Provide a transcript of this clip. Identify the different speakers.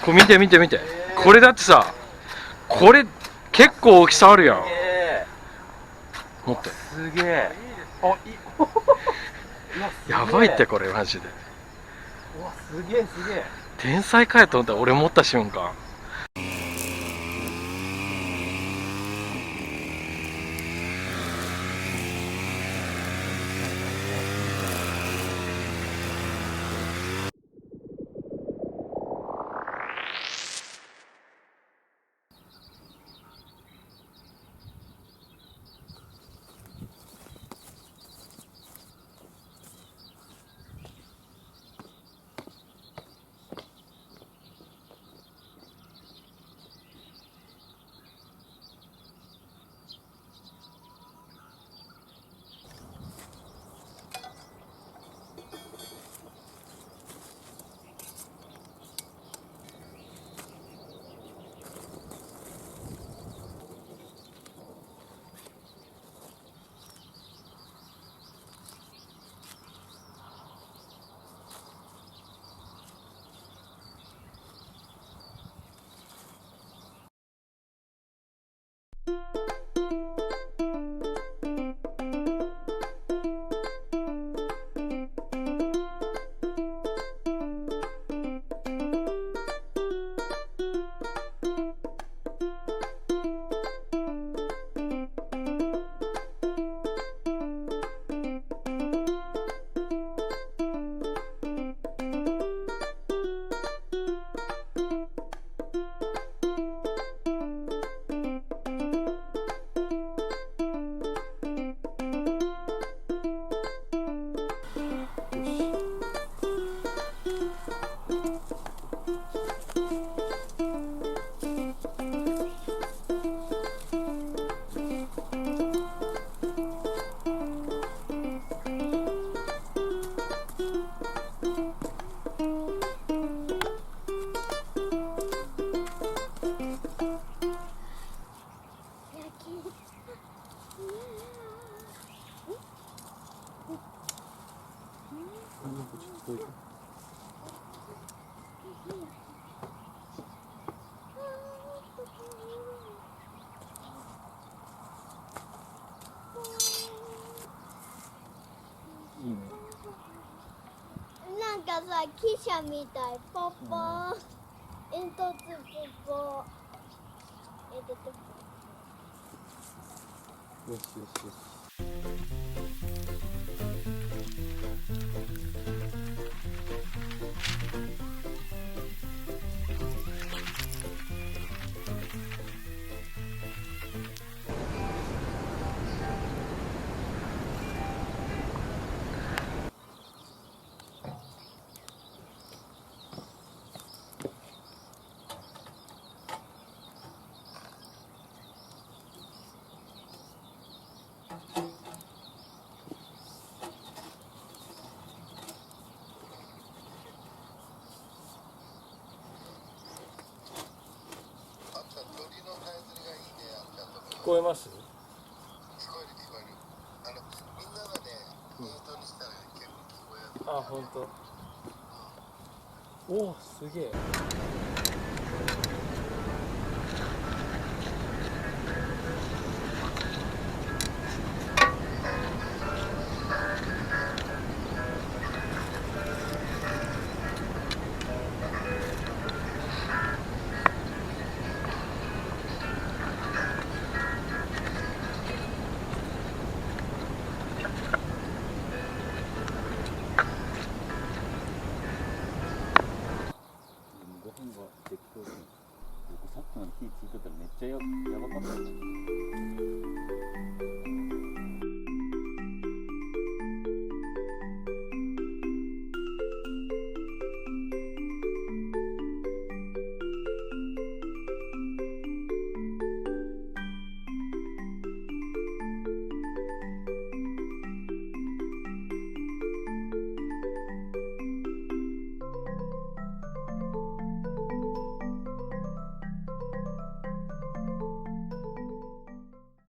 Speaker 1: これ見て見て見て、これだってさ、これ結構大きさあるやん。もっと
Speaker 2: すげえ。あ、
Speaker 1: やばいってこれマジで。
Speaker 2: うわ、すげえすげえ。
Speaker 1: 天才かよと思ったら俺持った瞬間。
Speaker 3: なんかさ、汽車みたい。ポッポー、煙突ポッポー。
Speaker 2: よしよしよし。聞こえます？
Speaker 4: 聞こえる聞こえる。みんながね、ミュートにしたら結構聞こえる。
Speaker 2: あ、本当。おお、すげえ。さっきまで火ついてたらめっちゃやばかったよね。